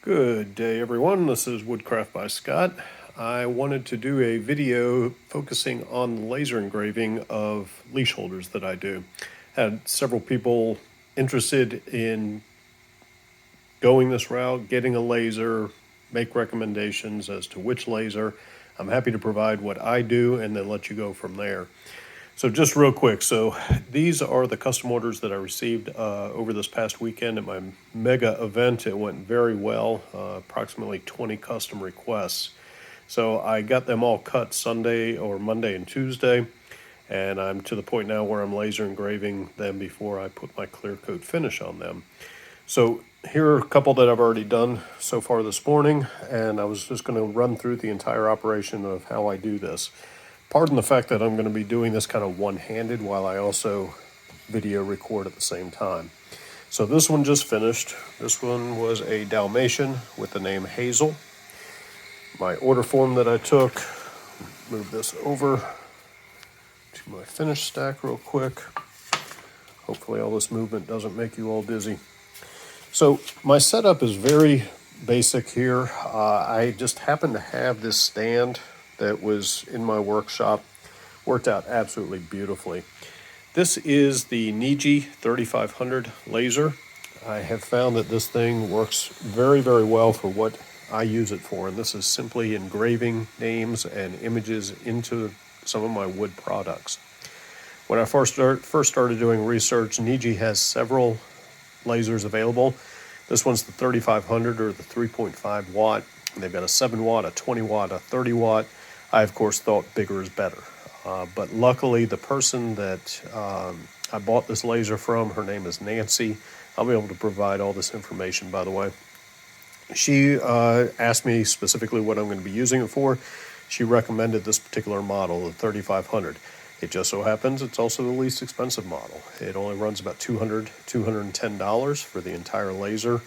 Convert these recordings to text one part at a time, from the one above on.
Good day, everyone. This is Woodcraft by Scott. I wanted to do a video focusing on the laser engraving of leash holders that I do. Had several people interested in going this route, getting a laser, make recommendations as to which laser. I'm happy to provide what I do and then let you go from there. So just real quick, so these are the custom orders that I received over this past weekend at my mega event. It went very well, approximately 20 custom requests. So I got them all cut Sunday or Monday and Tuesday, and I'm to the point now where I'm laser engraving them before I put my clear coat finish on them. So here are a couple that I've already done so far this morning, and I was just going to run through the entire operation of how I do this. Pardon the fact that I'm going to be doing this kind of one-handed while I also video record at the same time. So this one just finished. This one was a Dalmatian with the name Hazel. My order form that I took, move this over to my finish stack real quick. Hopefully all this movement doesn't make you all dizzy. So my setup is very basic here. I just happen to have this stand that was in my workshop, worked out absolutely beautifully. This is the NEJE 3500 laser. I have found that this thing works very, very well for what I use it for, and this is simply engraving names and images into some of my wood products. When I first started doing research, NEJE has several lasers available. This one's the 3500 or the 3.5 watt. And they've got a 7 watt, a 20 watt, a 30 watt. I, of course, thought bigger is better. But luckily, the person that I bought this laser from, her name is Nancy. I'll be able to provide all this information, by the way. She asked me specifically what I'm going to be using it for. She recommended this particular model, the 3500. It just so happens it's also the least expensive model. It only runs about $210 for the entire laser.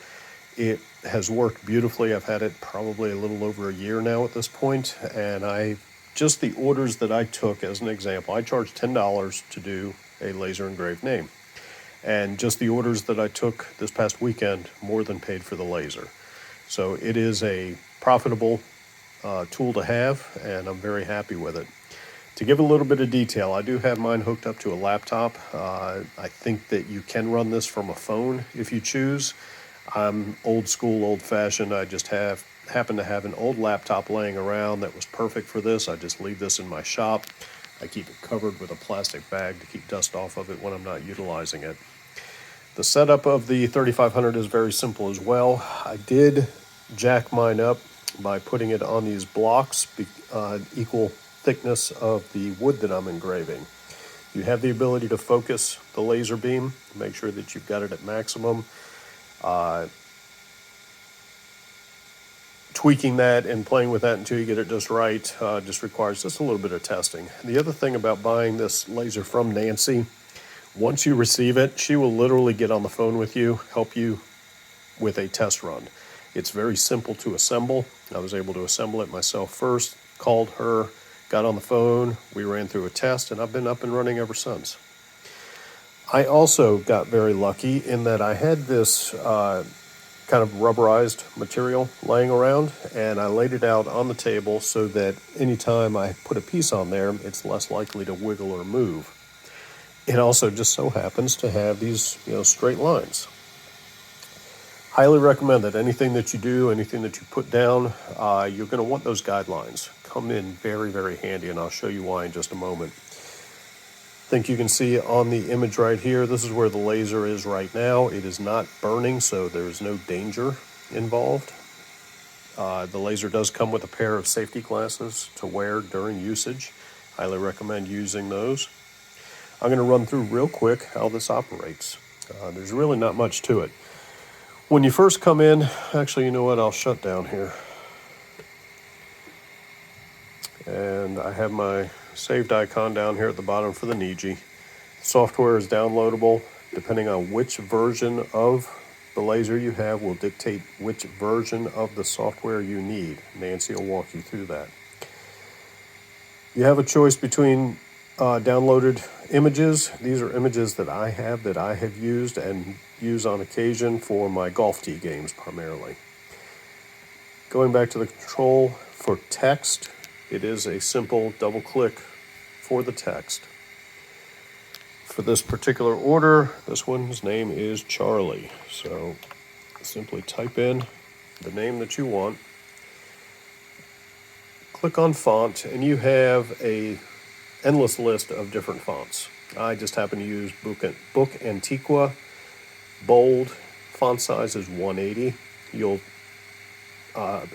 It has worked beautifully. I've had it probably a little over a year now at this point, and just the orders that I took as an example, I charged $10 to do a laser engraved name. And just the orders that I took this past weekend more than paid for the laser. So it is a profitable tool to have, and I'm very happy with it. To give a little bit of detail, I do have mine hooked up to a laptop. I think that you can run this from a phone if you choose. I'm old school, old fashioned. I just happen to have an old laptop laying around that was perfect for this. I just leave this in my shop. I keep it covered with a plastic bag to keep dust off of it when I'm not utilizing it. The setup of the 3500 is very simple as well. I did jack mine up by putting it on these blocks, equal thickness of the wood that I'm engraving. You have the ability to focus the laser beam, make sure that you've got it at maximum. Tweaking that and playing with that until you get it just right just requires just a little bit of testing. The other thing about buying this laser from Nancy, once you receive it, she will literally get on the phone with you, help you with a test run. It's very simple to assemble. I was able to assemble it myself first, called her, got on the phone, we ran through a test, and I've been up and running ever since. I also got very lucky in that I had this kind of rubberized material laying around, and I laid it out on the table so that anytime I put a piece on there, it's less likely to wiggle or move. It also just so happens to have these, straight lines. Highly recommend that anything that you do, anything that you put down, you're going to want those guidelines. Come in very, very handy, and I'll show you why in just a moment. I think you can see on the image right here, this is where the laser is right now. It is not burning, so there's no danger involved. The laser does come with a pair of safety glasses to wear during usage. Highly recommend using those. I'm going to run through real quick how this operates. There's really not much to it. When you first come in, actually, you know what? I'll shut down here. And I have my saved icon down here at the bottom for the NEJE. Software is downloadable. Depending on which version of the laser you have will dictate which version of the software you need. Nancy will walk you through that. You have a choice between downloaded images. These are images that I have used and use on occasion for my golf tee games primarily. Going back to the control for text, it is a simple double click for the text. For this particular order, this one's name is Charlie. So simply type in the name that you want, click on font, and you have a endless list of different fonts. I just happen to use Book Antiqua. Bold font size is 180. You'll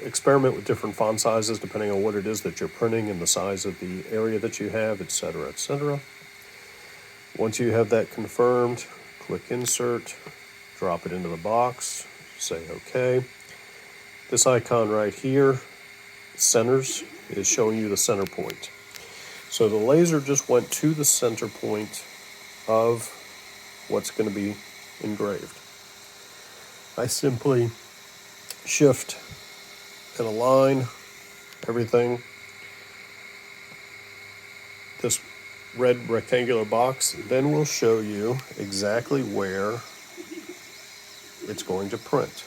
experiment with different font sizes depending on what it is that you're printing and the size of the area that you have, etc., etc. Once you have that confirmed, click Insert, drop it into the box, say OK. This icon right here, centers, is showing you the center point. So the laser just went to the center point of what's going to be engraved. I simply shift and align everything. This red rectangular box then will show you exactly where it's going to print.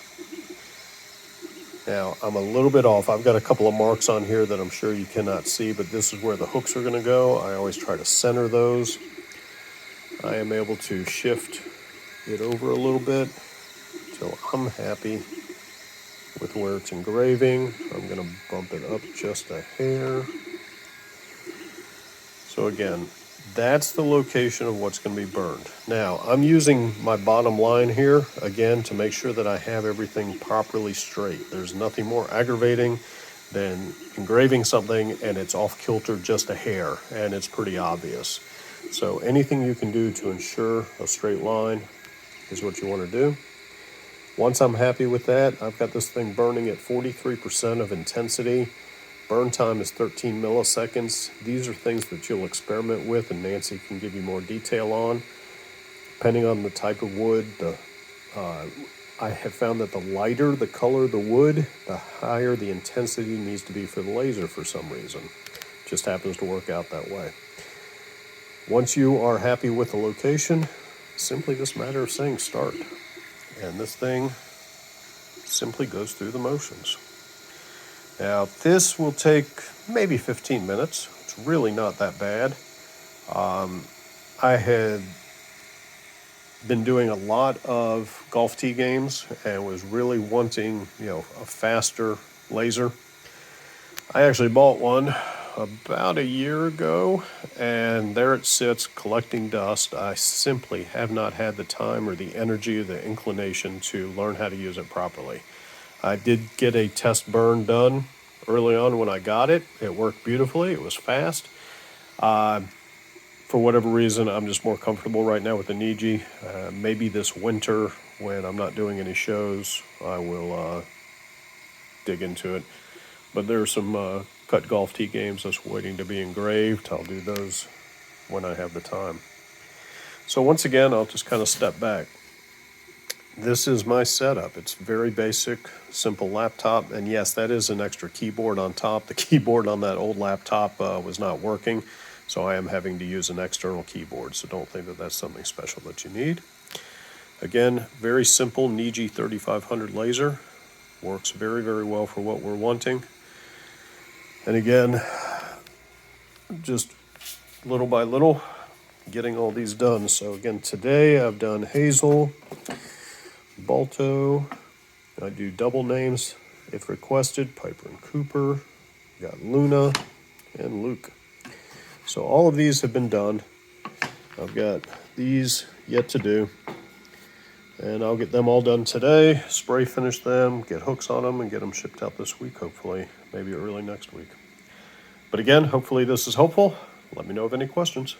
Now, I'm a little bit off. I've got a couple of marks on here that I'm sure you cannot see, but this is where the hooks are going to go. I always try to center those. I am able to shift it over a little bit until I'm happy with where it's engraving. I'm going to bump it up just a hair. So again, that's the location of what's going to be burned. Now, I'm using my bottom line here, again, to make sure that I have everything properly straight. There's nothing more aggravating than engraving something and it's off kilter just a hair, and it's pretty obvious. So anything you can do to ensure a straight line is what you want to do. Once I'm happy with that, I've got this thing burning at 43% of intensity. Burn time is 13 milliseconds. These are things that you'll experiment with, and Nancy can give you more detail on. Depending on the type of wood, I have found that the lighter the color of the wood, the higher the intensity needs to be for the laser for some reason. It just happens to work out that way. Once you are happy with the location, simply just a matter of saying start. And this thing simply goes through the motions. Now, this will take maybe 15 minutes. It's really not that bad. I had been doing a lot of golf tee games and was really wanting, a faster laser. I actually bought one about a year ago, and there it sits collecting dust. I simply have not had the time or the energy or the inclination to learn how to use it properly. I did get a test burn done early on when I got it. It worked beautifully. It was fast. For whatever reason, I'm just more comfortable right now with the NEJE. Maybe this winter, when I'm not doing any shows, I will dig into it. But there are some cut golf tee games that's waiting to be engraved. I'll do those when I have the time. So once again, I'll just kind of step back. This is my setup. It's very basic, simple laptop. And yes, that is an extra keyboard on top. The keyboard on that old laptop was not working, so I am having to use an external keyboard. So don't think that that's something special that you need. Again, very simple NEJE 3500 laser. Works very, very well for what we're wanting. And again, just little by little, getting all these done. So again, today I've done Hazel, Balto. I do double names if requested, Piper and Cooper. Got Luna and Luke. So all of these have been done. I've got these yet to do. And I'll get them all done today, spray finish them, get hooks on them, and get them shipped out this week, hopefully, maybe early next week. But again, hopefully this is helpful. Let me know of any questions.